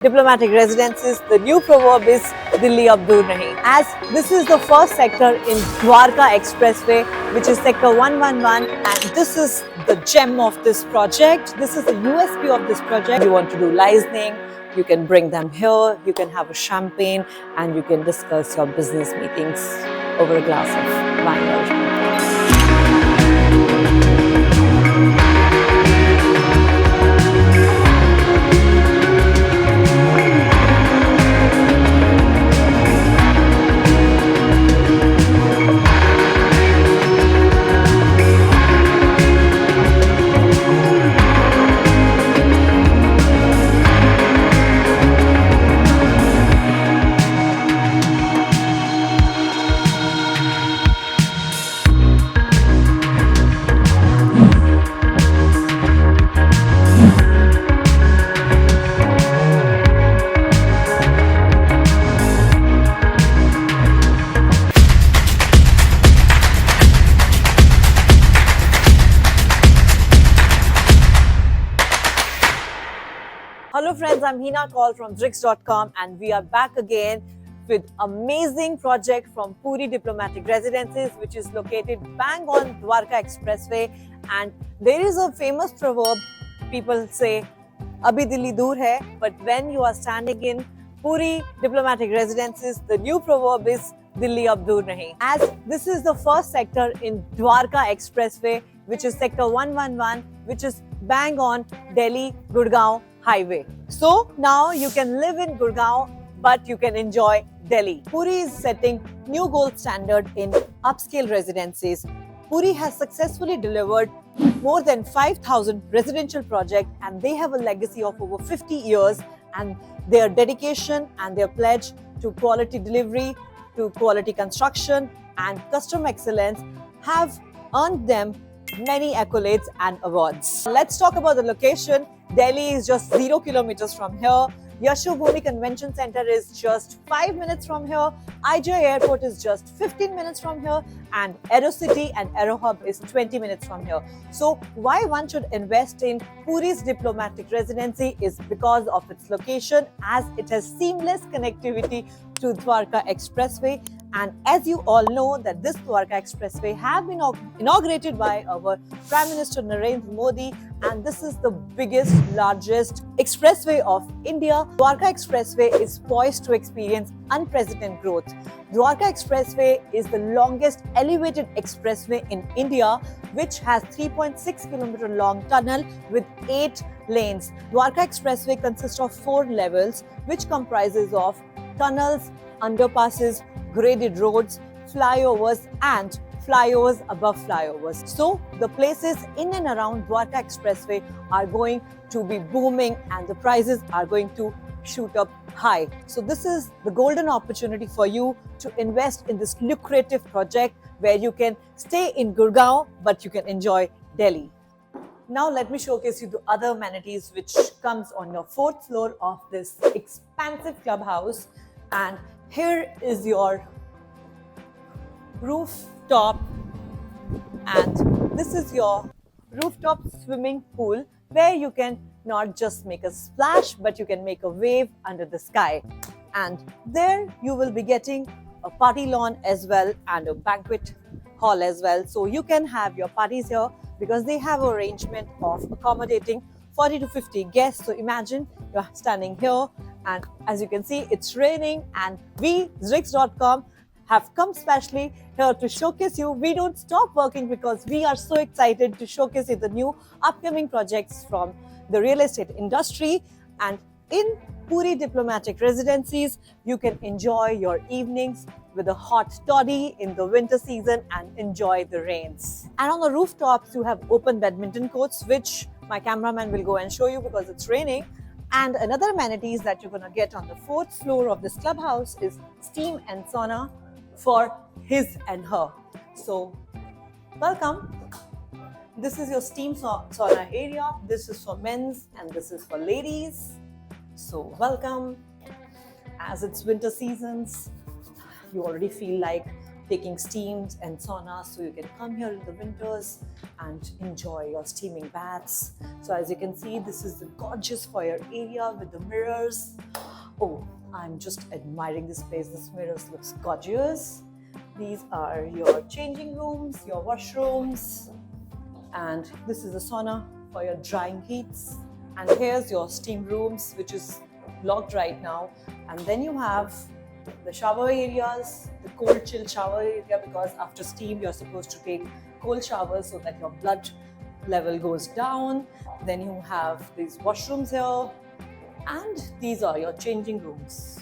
diplomatic residences, the new proverb is Delhi ab dur nahi. As this is the first sector in Dwarka Expressway, which is sector 111, and this is the gem of this project. This is the USP of this project. You want to do licensing, you can bring them here, you can have a champagne, and you can discuss your business meetings over a glass of wine or champagne. Hello friends, I'm Hina Kaul from Drix.com and we are back again with amazing project from Puri Diplomatic Residences, which is located bang on Dwarka Expressway. And there is a famous proverb, people say, Abhi Delhi dur hai, but when you are standing in Puri Diplomatic Residences, the new proverb is Delhi ab dur nahi. As this is the first sector in Dwarka Expressway, which is sector 111, which is bang on Delhi-Gurgaon highway. So now you can live in Gurgaon, but you can enjoy Delhi. Puri is setting new gold standard in upscale residences. Puri has successfully delivered more than 5,000 residential projects, and they have a legacy of over 50 years, and their dedication and their pledge to quality delivery, to quality construction and customer excellence have earned them many accolades and awards. Let's talk about the location. Delhi is just 0 kilometers from here. Yashobhumi Convention Center is just 5 minutes from here. IJ Airport is just 15 minutes from here. And AeroCity and AeroHub is 20 minutes from here. So why one should invest in Puri's Diplomatic Residency is because of its location, as it has seamless connectivity to Dwarka Expressway. And as you all know that this Dwarka Expressway have been inaugurated by our Prime Minister Narendra Modi, and this is the biggest, largest expressway of India. Dwarka Expressway is poised to experience unprecedented growth. Dwarka Expressway is the longest elevated expressway in India, which has 3.6 kilometer long tunnel with 8 lanes. Dwarka Expressway consists of 4 levels, which comprises of tunnels, underpasses, graded roads, flyovers and flyovers above flyovers. So the places in and around Dwarka Expressway are going to be booming and the prices are going to shoot up high. So this is the golden opportunity for you to invest in this lucrative project where you can stay in Gurgaon but you can enjoy Delhi. Now let me showcase you the other amenities which comes on your 4th floor of this expansive clubhouse. And here is your rooftop, and this is your rooftop swimming pool where you can not just make a splash but you can make a wave under the sky. And there you will be getting a party lawn as well and a banquet hall as well, so you can have your parties here because they have an arrangement of accommodating 40 to 50 guests. So imagine you're standing here and as you can see it's raining, and we Drix.com have come specially here to showcase you. We don't stop working because we are so excited to showcase you the new upcoming projects from the real estate industry. And in Puri Diplomatic Residencies, you can enjoy your evenings with a hot toddy in the winter season and enjoy the rains. And on the rooftops, you have open badminton courts, which my cameraman will go and show you because it's raining. And another amenities that you're going to get on the 4th floor of this clubhouse is steam and sauna for his and her. So welcome. This is your steam sauna area. This is for men's and this is for ladies. So welcome. As it's winter seasons, you already feel like taking steams and saunas, so you can come here in the winters and enjoy your steaming baths. So as you can see, this is the gorgeous foyer area with the mirrors. Oh, I'm just admiring this place. This mirrors looks gorgeous. These are your changing rooms, your washrooms, and this is the sauna for your drying heats. And here's your steam rooms, which is locked right now. And then you have the shower areas, the cold chill shower area, because after steam you're supposed to take cold showers so that your blood level goes down. Then you have these washrooms here, and these are your changing rooms.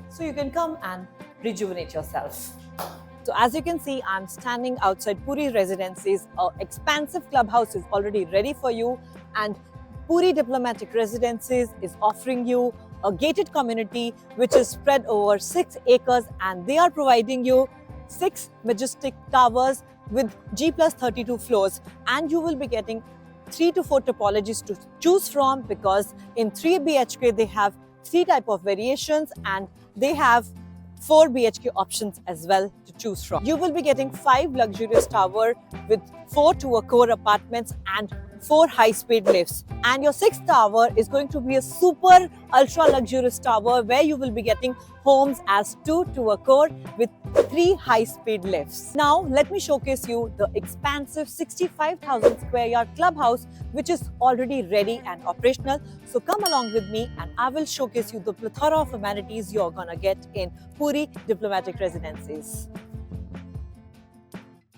So you can come and rejuvenate yourself. So as you can see, I'm standing outside Puri Residences. Our expansive clubhouse is already ready for you, and Puri Diplomatic Residences is offering you a gated community which is spread over 6 acres, and they are providing you 6 majestic towers with G+32 floors, and you will be getting 3 to 4 topologies to choose from, because in 3 BHK they have 3 type of variations and they have 4 BHK options as well to choose from. You will be getting 5 luxurious towers with 4 two-core apartments and 4 high-speed lifts. And your 6th tower is going to be a super ultra luxurious tower where you will be getting homes as 2 two-core with 3 high-speed lifts. Now let me showcase you the expansive 65,000 square yard clubhouse, which is already ready and operational. So come along with me and I will showcase you the plethora of amenities you're gonna get in Puri Diplomatic Residences.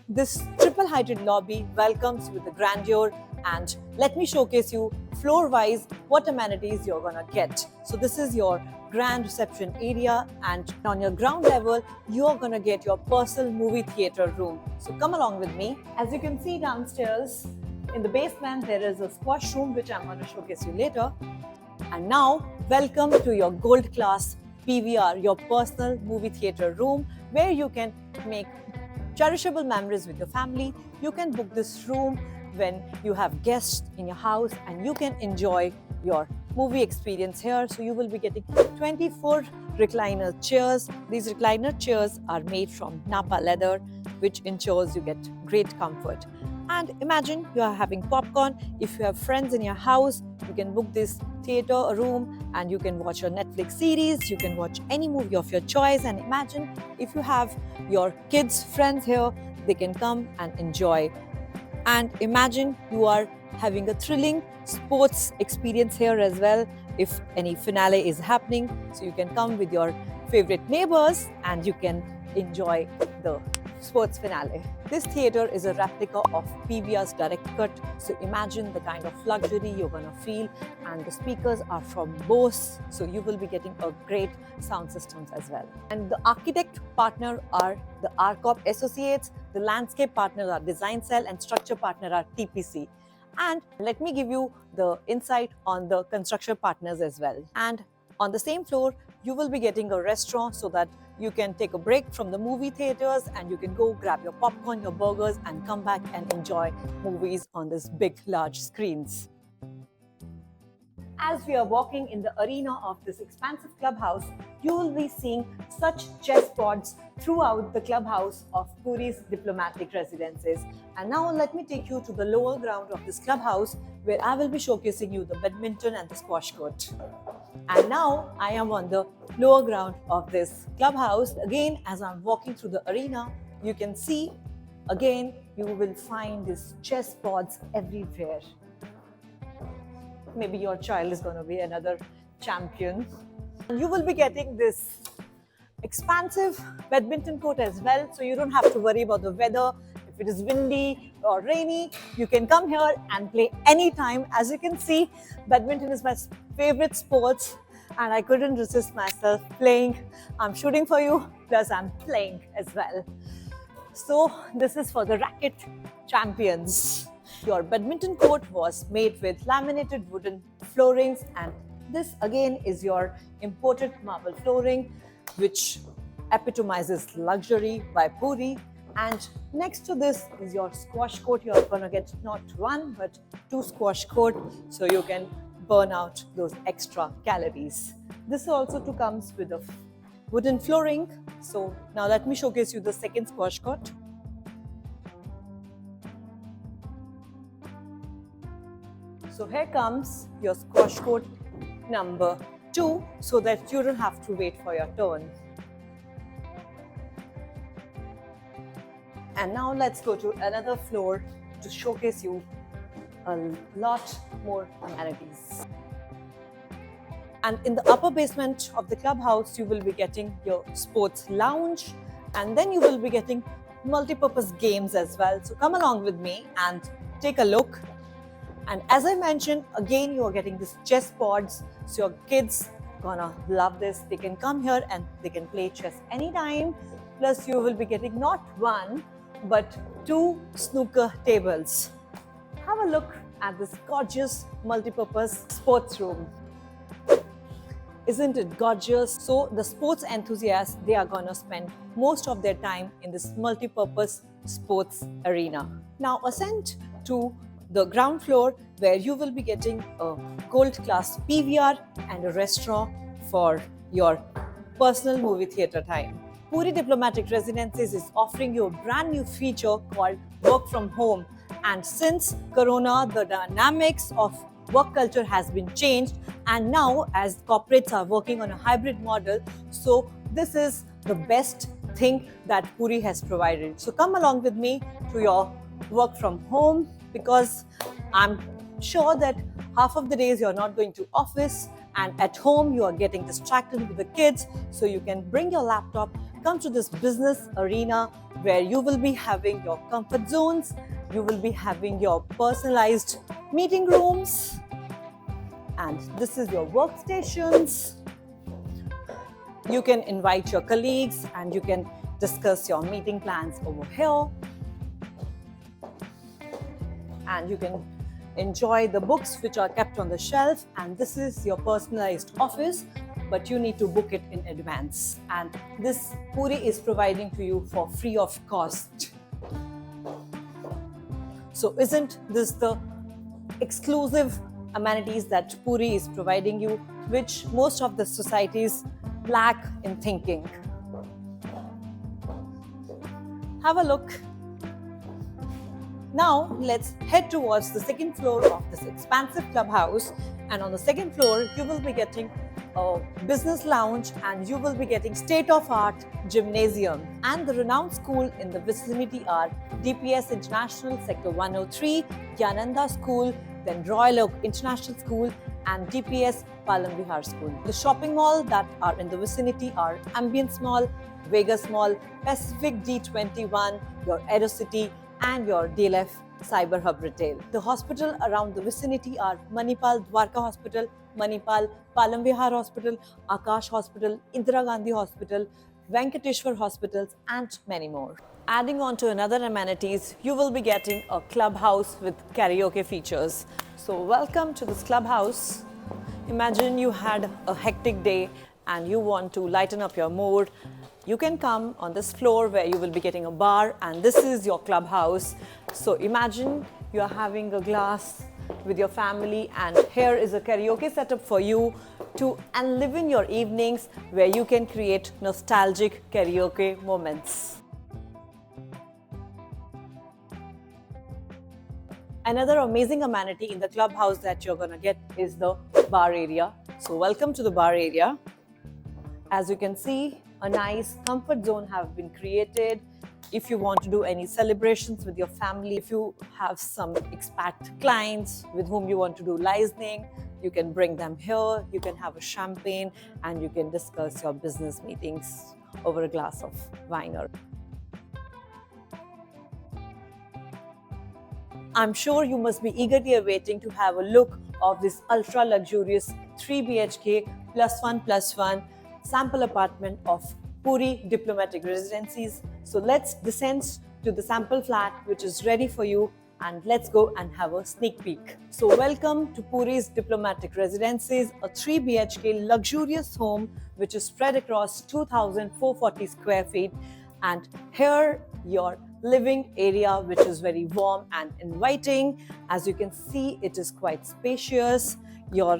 This triple-heighted lobby welcomes with the grandeur, and let me showcase you floor-wise what amenities you're gonna get. So this is your grand reception area, and on your ground level you're gonna get your personal movie theater room. So come along with me. As you can see downstairs in the basement, there is a squash room which I'm going to showcase you later. And now welcome to your gold class PVR, your personal movie theater room, where you can make cherishable memories with your family. You can book this room when you have guests in your house, and you can enjoy your movie experience here. So you will be getting 24 recliner chairs. These recliner chairs are made from Napa leather, which ensures you get great comfort. And imagine you are having popcorn. If you have friends in your house, you can book this theater room and you can watch a Netflix series. You can watch any movie of your choice. And imagine if you have your kids' friends here, they can come and enjoy. And imagine you are having a thrilling sports experience here as well if any finale is happening. So you can come with your favorite neighbors and you can enjoy the sports finale. This theater is a replica of PVR's direct cut. So imagine the kind of luxury you're gonna feel, and the speakers are from Bose. So you will be getting a great sound systems as well. And the architect partner are the Arcop Associates, the landscape partners are Design Cell, and structure partner are TPC. And let me give you the insight on the construction partners as well. And on the same floor, you will be getting a restaurant so that you can take a break from the movie theaters and you can go grab your popcorn, your burgers, and come back and enjoy movies on this big, large screens. As we are walking in the arena of this expansive clubhouse, you will be seeing such chess boards throughout the clubhouse of Puri's Diplomatic Residences. And now let me take you to the lower ground of this clubhouse, where I will be showcasing you the badminton and the squash court. And now I am on the lower ground of this clubhouse. Again, as I'm walking through the arena, you can see, again, you will find these chess boards everywhere. Maybe your child is going to be another champion. And you will be getting this expansive badminton court as well, so you don't have to worry about the weather. If it is windy or rainy, you can come here and play anytime. As you can see, badminton is my favorite sport, and I couldn't resist myself playing. I'm shooting for you, plus I'm playing as well. So this is for the racket champions. Your badminton court was made with laminated wooden floorings, and this again is your imported marble flooring, which epitomizes luxury by Puri. And next to this is your squash court. You're gonna get not one but two squash court, so you can burn out those extra calories. This also too comes with a wooden flooring. So now let me showcase you the second squash court. So here comes your squash court number 2, so that you don't have to wait for your turn. And now let's go to another floor to showcase you a lot more amenities. And in the upper basement of the clubhouse, you will be getting your sports lounge, and then you will be getting multi-purpose games as well. So come along with me and take a look. And as I mentioned, again, you are getting these chess boards. So your kids gonna love this. They can come here and they can play chess anytime. Plus you will be getting not 1, but 2 snooker tables. Have a look at this gorgeous multi-purpose sports room. Isn't it gorgeous? So the sports enthusiasts, they are gonna spend most of their time in this multi-purpose sports arena. Now ascend to the ground floor, where you will be getting a gold class PVR and a restaurant for your personal movie theatre time. Puri Diplomatic Residences is offering you a brand new feature called Work from Home. And since Corona, the dynamics of work culture has been changed, and now as corporates are working on a hybrid model, so this is the best thing that Puri has provided. So come along with me to your work from home, because I'm sure that half of the days you're not going to office, and at home you are getting distracted with the kids. So you can bring your laptop, come to this business arena where you will be having your comfort zones, you will be having your personalized meeting rooms, and this is your workstations. You can invite your colleagues and you can discuss your meeting plans over here. And you can enjoy the books which are kept on the shelf, and this is your personalized office, but you need to book it in advance, and this Puri is providing to you for free of cost. So isn't this the exclusive amenities that Puri is providing you, which most of the societies lack in thinking? Have a look. Now let's head towards the second floor of this expansive clubhouse, and on the second floor you will be getting a business lounge, and you will be getting state-of-art gymnasium. And the renowned school in the vicinity are DPS International Sector 103, Gyananda School, then Royal Oak International School, and DPS Palam Vihar School. The shopping mall that are in the vicinity are Ambience Mall, Vegas Mall, Pacific D21, your Aerocity, and your DLF Cyber Hub Retail. The hospital around the vicinity are Manipal Dwarka Hospital, Manipal Palam Vihar Hospital, Akash Hospital, Indira Gandhi Hospital, Venkateshwar Hospitals, and many more. Adding on to another amenities, you will be getting a clubhouse with karaoke features. So welcome to this clubhouse. Imagine you had a hectic day and you want to lighten up your mood. You can come on this floor where you will be getting a bar, and this is your clubhouse. So imagine you are having a glass with your family, and here is a karaoke setup for you to live in your evenings where you can create nostalgic karaoke moments. Another amazing amenity in the clubhouse that you're gonna get is the bar area. So welcome to the bar area. As you can see, a nice comfort zone have been created. If you want to do any celebrations with your family, if you have some expat clients with whom you want to do listening, you can bring them here, you can have a champagne, and you can discuss your business meetings over a glass of wine. I'm sure you must be eagerly awaiting to have a look of this ultra luxurious 3 BHK +1+1 sample apartment of Puri Diplomatic Residences. So let's descend to the sample flat which is ready for you, and let's go and have a sneak peek. So welcome to Puri's Diplomatic Residences, a 3 BHK luxurious home which is spread across 2,440 square feet, and here your living area, which is very warm and inviting. As you can see, it is quite spacious. Your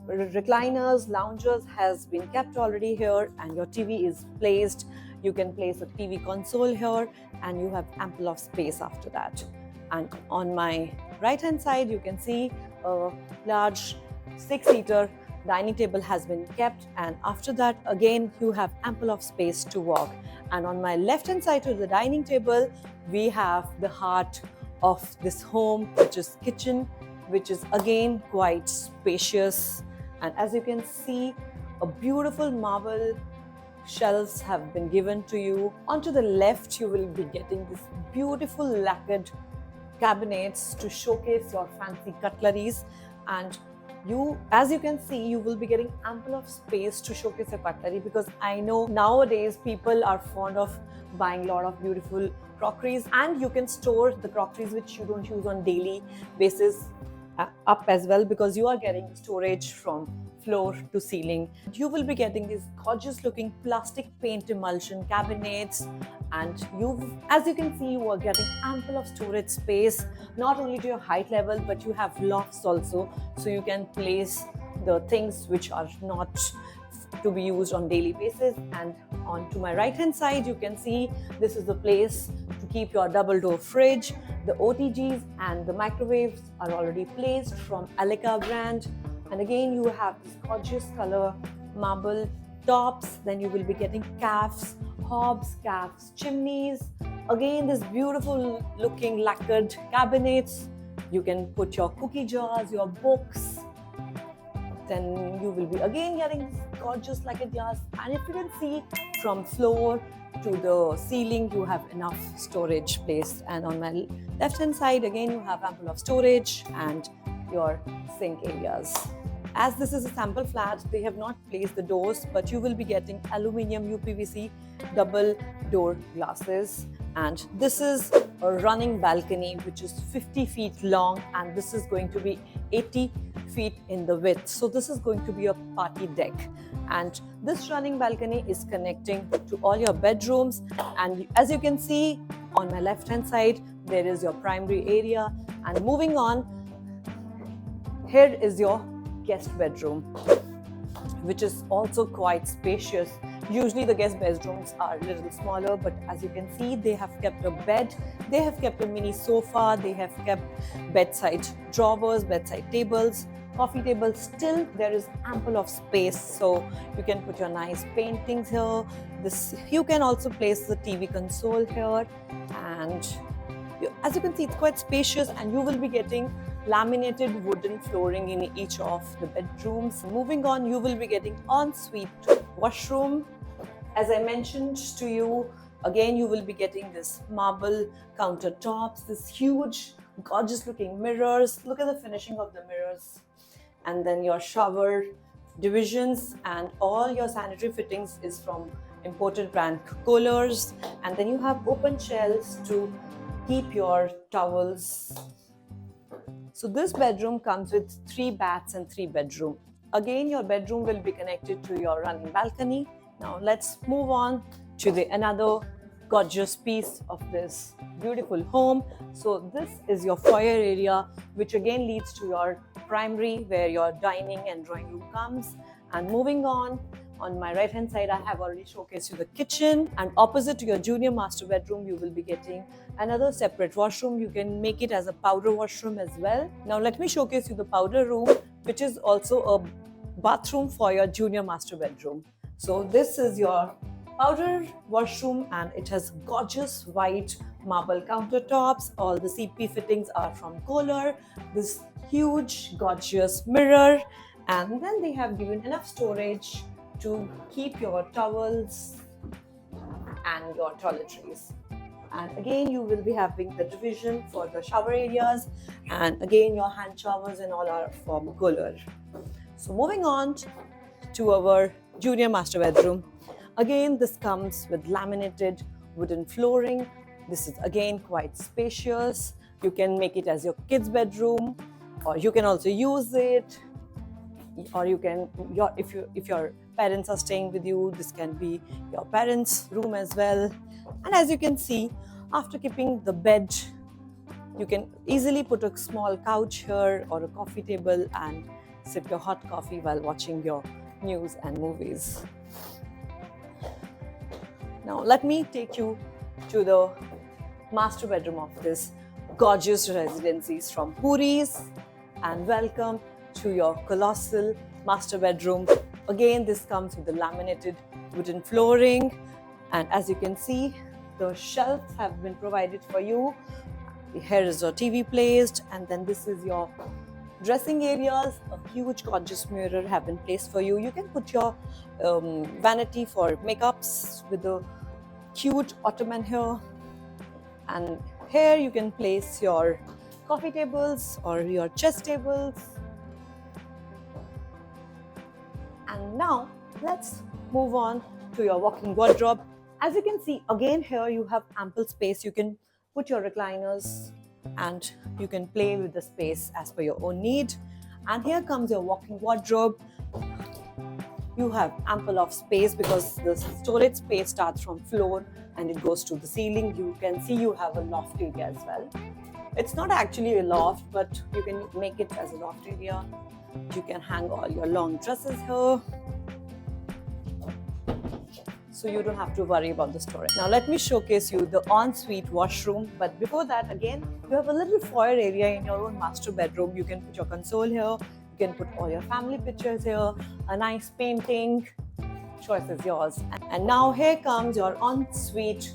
recliners, loungers has been kept already here, and your TV is placed. You can place a TV console here, and you have ample of space after that. And on my right hand side, you can see a large 6-seater dining table has been kept, and after that again you have ample of space to walk. And on my left hand side to the dining table, we have the heart of this home, which is kitchen, which is again quite spacious. And as you can see, a beautiful marble shelves have been given to you. Onto the left, you will be getting this beautiful lacquered cabinets to showcase your fancy cutleries. And as you can see, you will be getting ample of space to showcase your cutlery, because I know nowadays people are fond of buying a lot of beautiful crockeries, and you can store the crockeries which you don't use on daily basis up as well, because you are getting storage from floor to ceiling. You will be getting these gorgeous looking plastic paint emulsion cabinets, and as you can see, you are getting ample of storage space, not only to your height level, but you have lofts also, so you can place the things which are not to be used on daily basis. And on to my right hand side, you can see this is the place to keep your double door fridge. The OTGs and the microwaves are already placed from Aleka brand. And again, you have this gorgeous color marble tops. Then you will be getting calves, hobs, calves, chimneys. Again, this beautiful looking lacquered cabinets. You can put your cookie jars, your books. Then you will be again getting this gorgeous lacquered glass. And if you can see, from floor to the ceiling, you have enough storage placed. And on my left hand side, again, you have ample of storage and your sink areas. As this is a sample flat, they have not placed the doors, but you will be getting aluminium UPVC double door glasses. And this is a running balcony which is 50 feet long, and this is going to be 80 feet in the width. So this is going to be a party deck. And this running balcony is connecting to all your bedrooms. And as you can see, on my left hand side, there is your primary area. And moving on, here is your guest bedroom, which is also quite spacious. Usually the guest bedrooms are a little smaller, but as you can see, they have kept a bed, they have kept a mini sofa, they have kept bedside drawers, bedside tables, coffee tables. Still there is ample of space, so you can put your nice paintings here. You can also place the TV console here, and as you can see, it's quite spacious, and you will be getting laminated wooden flooring in each of the bedrooms. Moving on, you will be getting ensuite washroom. As I mentioned to you, again, you will be getting this marble countertops, this huge, gorgeous looking mirrors. Look at the finishing of the mirrors. And then your shower divisions, and all your sanitary fittings is from imported brand Kohler's. And then you have open shelves to keep your towels. So this bedroom comes with 3 baths and 3 bedrooms. Again, your bedroom will be connected to your running balcony. Now let's move on to another gorgeous piece of this beautiful home. So this is your foyer area, which again leads to your primary, where your dining and drawing room comes. And moving on my right hand side, I have already showcased you the kitchen, and opposite to your junior master bedroom, you will be getting another separate washroom. You can make it as a powder washroom as well. Now let me showcase you the powder room, which is also a bathroom for your junior master bedroom. So this is your powder washroom, and it has gorgeous white marble countertops. All the CP fittings are from Kohler. This huge gorgeous mirror, and then they have given enough storage to keep your towels and your toiletries. And again, you will be having the division for the shower areas, and again your hand showers and all are from Kohler. So moving on to our junior master bedroom. Again, this comes with laminated wooden flooring. This is again quite spacious. You can make it as your kids' bedroom, or you can also use it, or you can, if your parents are staying with you, this can be your parents' room as well. And as you can see, After keeping the bed, you can easily put a small couch here or a coffee table and sip your hot coffee while watching your news and movies. Now let me take you to the master bedroom of this gorgeous residencies from Puri's, and welcome to your colossal master bedroom. Again, this comes with the laminated wooden flooring, and as you can see, the shelves have been provided for you. Here is your TV placed, and then this is your dressing areas. A huge gorgeous mirror have been placed for you. You can put your vanity for makeups with a cute ottoman here, and here you can place your coffee tables or your chess tables. And now let's move on to your walk-in wardrobe. As you can see, again here you have ample space. You can put your recliners and you can play with the space as per your own need. And here comes your walk-in wardrobe. You have ample of space because the storage space starts from floor and it goes to the ceiling. You can see you have a loft area as well. It's not actually a loft, but you can make it as a loft area. You can hang all your long dresses here, so you don't have to worry about the storage. Now let me showcase you the ensuite washroom. But before that, again, you have a little foyer area in your own master bedroom. You can put your console here. You can put all your family pictures here. A nice painting. Choice is yours. And now here comes your ensuite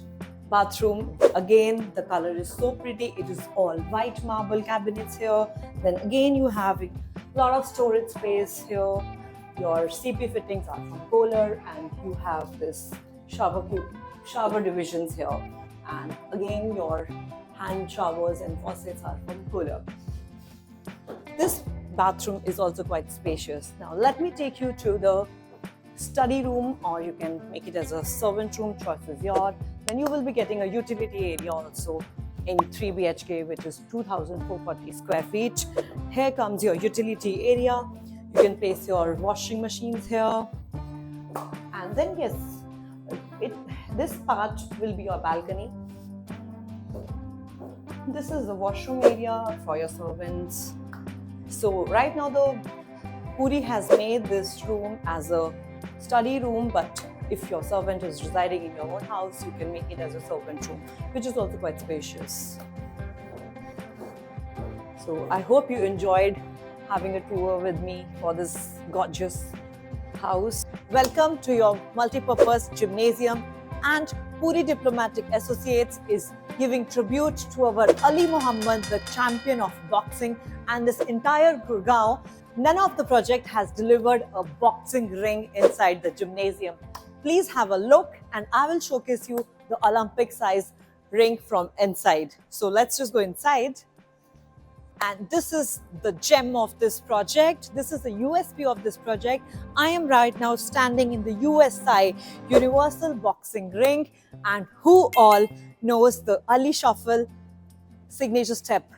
bathroom. Again, the color is so pretty. It is all white marble cabinets here. Then again, you have a lot of storage space here. Your CP fittings are from Kohler, and you have this shower divisions here. And again, your hand showers and faucets are from Kohler. This bathroom is also quite spacious. Now let me take you to the study room, or you can make it as a servant room. Choice is yours. Then you will be getting a utility area also in 3 BHK, which is 2,440 square feet. Here comes your utility area. You can place your washing machines here. And then yes, this part will be your balcony. This is the washroom area for your servants. So right now the Puri has made this room as a study room, but if your servant is residing in your own house, you can make it as a servant room, which is also quite spacious. So I hope you enjoyed having a tour with me for this gorgeous house. Welcome to your multi-purpose gymnasium, and Puri Diplomatic Associates is giving tribute to our Ali Muhammad, the champion of boxing, and this entire Gurgaon. None of the project has delivered a boxing ring inside the gymnasium. Please have a look, and I will showcase you the Olympic size ring from inside. So let's just go inside. And this is the gem of this project. This is the USP of this project. I am right now standing in the USI, Universal Boxing Ring, and who all knows the Ali Shuffle signature step?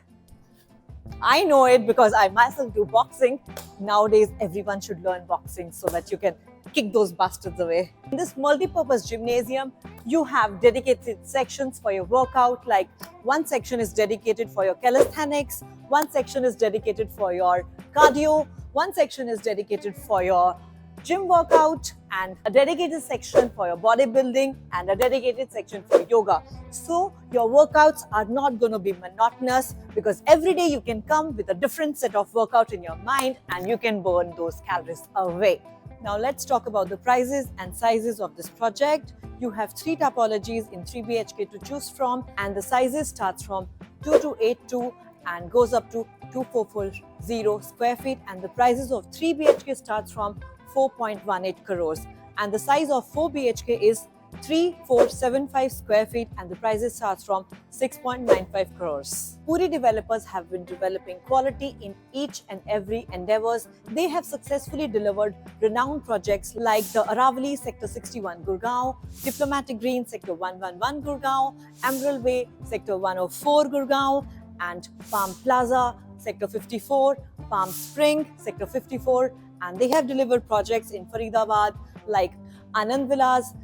I know it because I myself do boxing. Nowadays, everyone should learn boxing so that you can kick those bastards away. In this multi-purpose gymnasium, you have dedicated sections for your workout. Like one section is dedicated for your calisthenics, one section is dedicated for your cardio, one section is dedicated for your gym workout, and a dedicated section for your bodybuilding, and a dedicated section for yoga. So your workouts are not going to be monotonous, because every day you can come with a different set of workout in your mind and you can burn those calories away. Now let's talk about the prices and sizes of this project. You have 3 typologies in 3 BHK to choose from, and the sizes starts from 2282 and goes up to 2440 square feet, and the prices of 3 BHK starts from 4.18 crores, and the size of 4 BHK is 3475 square feet, and the prices starts from 6.95 crores. Puri developers have been developing quality in each and every endeavors. They have successfully delivered renowned projects like the Aravali Sector 61 Gurgaon, Diplomatic Green Sector 111 Gurgaon, Emerald Way Sector 104 Gurgaon, and Palm Plaza Sector 54, Palm Spring Sector 54, and they have delivered projects in Faridabad like Anand Villas,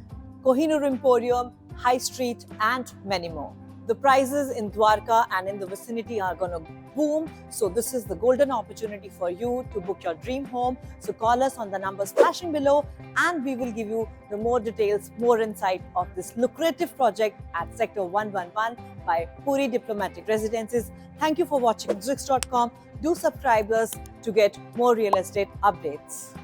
Kohinoor Emporium, High Street, and many more. The prices in Dwarka and in the vicinity are going to boom. So this is the golden opportunity for you to book your dream home. So call us on the numbers flashing below and we will give you the more details, more insight of this lucrative project at Sector 111 by Puri Diplomatic Residences. Thank you for watching Zrix.com. Do subscribe us to get more real estate updates.